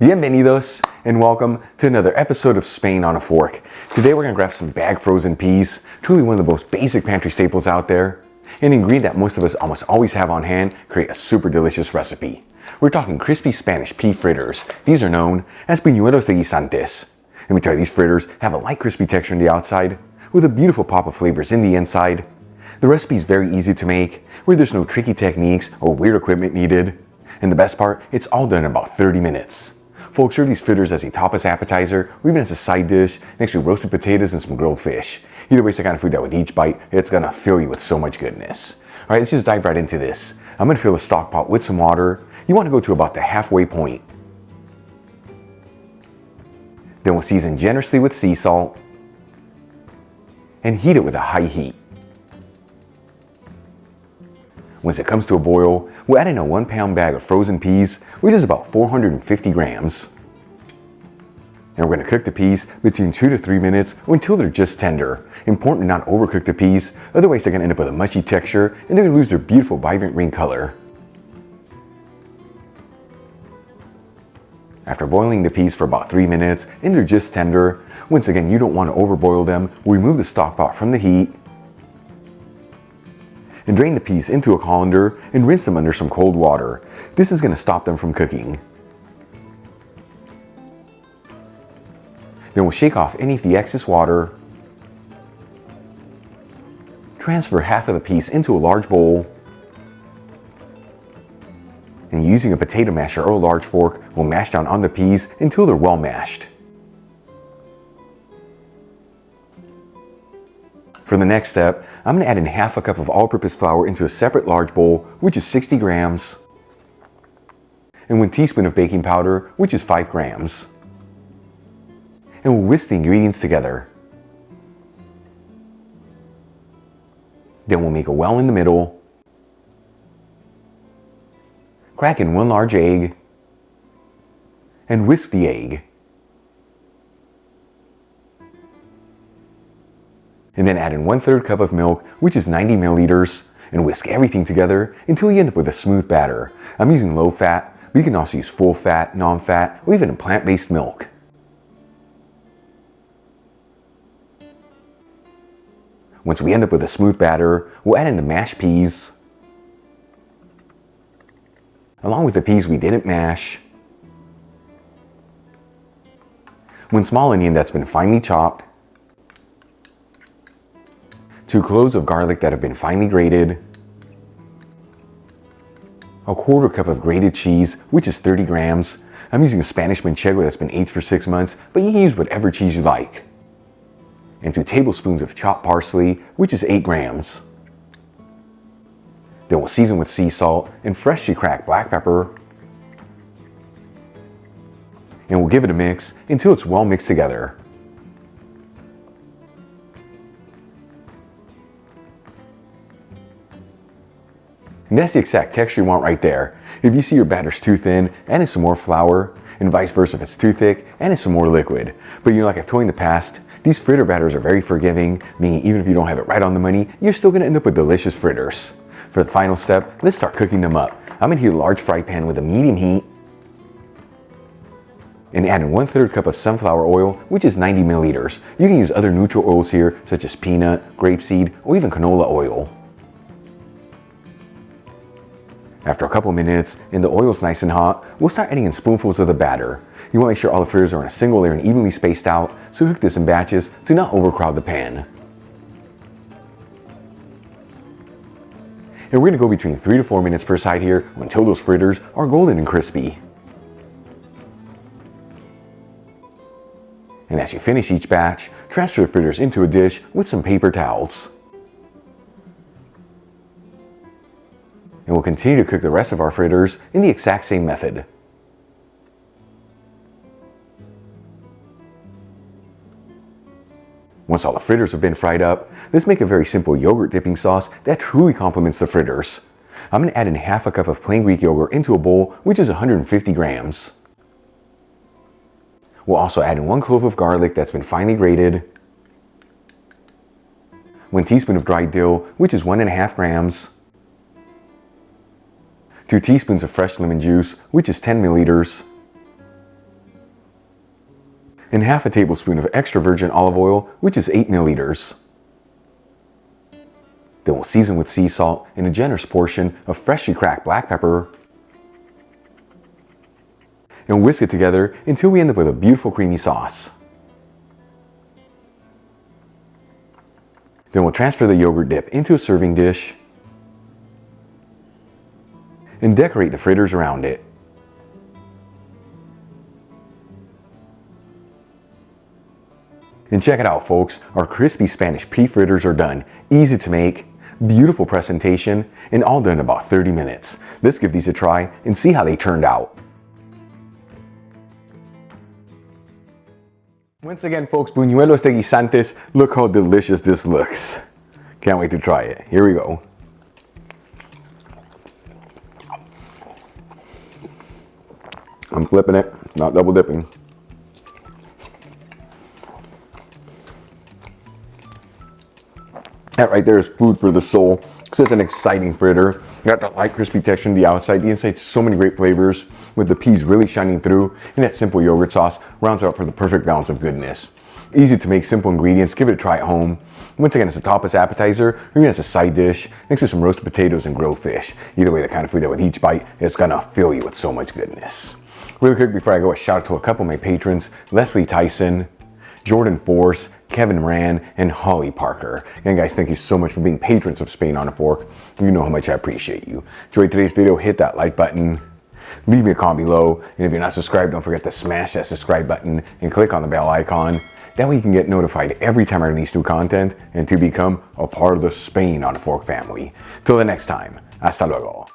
Bienvenidos and welcome to another episode of Spain on a Fork. Today we're going to grab some bag frozen peas, truly one of the most basic pantry staples out there. An ingredient that most of us almost always have on hand, create a super delicious recipe. We're talking crispy Spanish pea fritters. These are known as Buñuelos de Guisantes. Let me tell you, these fritters have a light crispy texture on the outside with a beautiful pop of flavors in the inside. The recipe is very easy to make, where there's no tricky techniques or weird equipment needed. And the best part, it's all done in about 30 minutes. Folks, serve these fritters as a tapas appetizer or even as a side dish next to roasted potatoes and some grilled fish. Either way, it's the kind of food that with each bite, it's gonna fill you with so much goodness. All right, let's just dive right into this. I'm gonna fill the stock pot with some water. You wanna go to about the halfway point. Then we'll season generously with sea salt and heat it with a high heat. Once it comes to a boil, we'll add in a 1 pound bag of frozen peas, which is about 450 grams. And we're going to cook the peas between 2 to 3 minutes or until they're just tender. Important to not overcook the peas, otherwise they're going to end up with a mushy texture and they're going to lose their beautiful vibrant green color. After boiling the peas for about 3 minutes and they're just tender, once again you don't want to overboil them, we'll remove the stock pot from the heat and drain the peas into a colander and rinse them under some cold water. This is going to stop them from cooking. Then we'll shake off any of the excess water, transfer half of the peas into a large bowl, and using a potato masher or a large fork, we'll mash down on the peas until they're well mashed. For the next step, I'm going to add in half a cup of all-purpose flour into a separate large bowl, which is 60 grams, and 1 teaspoon of baking powder, which is 5 grams. And we'll whisk the ingredients together. Then we'll make a well in the middle, crack in 1 large egg, and whisk the egg. And then add in 1/3 cup of milk, which is 90 milliliters, and whisk everything together until you end up with a smooth batter. I'm using low fat, but you can also use full fat, non-fat, or even a plant-based milk. Once we end up with a smooth batter, we'll add in the mashed peas, along with the peas we didn't mash, 1 small onion that's been finely chopped, 2 cloves of garlic that have been finely grated, 1/4 cup of grated cheese, which is 30 grams. I'm using a Spanish Manchego that's been aged for 6 months, but you can use whatever cheese you like. And 2 tablespoons of chopped parsley, which is 8 grams. Then we'll season with sea salt and freshly cracked black pepper. And we'll give it a mix until it's well mixed together. And that's the exact texture you want right there. If you see your batter's too thin, add in some more flour, and vice versa if it's too thick, add in some more liquid. But you know, like I've told you in the past, these fritter batters are very forgiving, meaning even if you don't have it right on the money, you're still going to end up with delicious fritters. For the final step, let's start cooking them up. I'm going to heat a large fry pan with a medium heat, and add in 1/3 cup of sunflower oil, which is 90 milliliters. You can use other neutral oils here, such as peanut, grapeseed, or even canola oil. After a couple minutes and the oil's nice and hot, we'll start adding in spoonfuls of the batter. You want to make sure all the fritters are in a single layer and evenly spaced out, so cook this in batches to not overcrowd the pan. And we're going to go between 3 to 4 minutes per side here until those fritters are golden and crispy. And as you finish each batch, transfer the fritters into a dish with some paper towels. And we'll continue to cook the rest of our fritters in the exact same method. Once all the fritters have been fried up, let's make a very simple yogurt dipping sauce that truly complements the fritters. I'm going to add in half a cup of plain Greek yogurt into a bowl, which is 150 grams. We'll also add in 1 clove of garlic that's been finely grated, 1 teaspoon of dried dill, which is 1.5 grams, 2 teaspoons of fresh lemon juice, which is 10 milliliters, and half a tablespoon of extra virgin olive oil, which is 8 milliliters. Then we'll season with sea salt and a generous portion of freshly cracked black pepper, and whisk it together until we end up with a beautiful creamy sauce. Then we'll transfer the yogurt dip into a serving dish and decorate the fritters around it. And check it out, folks, our crispy Spanish pea fritters are done. Easy to make, beautiful presentation, and all done in about 30 minutes. Let's give these a try and see how they turned out. Once again, folks, Buñuelos de Guisantes. Look how delicious this looks. Can't wait to try it. Here we go. I'm flipping it, it's not double dipping. That right there is food for the soul. Such an exciting fritter. Got that light crispy texture on the outside, the inside so many great flavors with the peas really shining through, and that simple yogurt sauce rounds out for the perfect balance of goodness. Easy to make, simple ingredients, give it a try at home. Once again, it's a topless appetizer, or even as a side dish, next to some roasted potatoes and grilled fish. Either way, the kind of food that with each bite, it's gonna fill you with so much goodness. Really quick before I go, a shout out to a couple of my patrons, Leslie Tyson, Jordan Force, Kevin Rand, and Holly Parker. Again, guys, thank you so much for being patrons of Spain on a Fork. You know how much I appreciate you. Enjoyed today's video, hit that like button, leave me a comment below, and if you're not subscribed, don't forget to smash that subscribe button and click on the bell icon. That way you can get notified every time I release new content and to become a part of the Spain on a Fork family. Till the next time, hasta luego.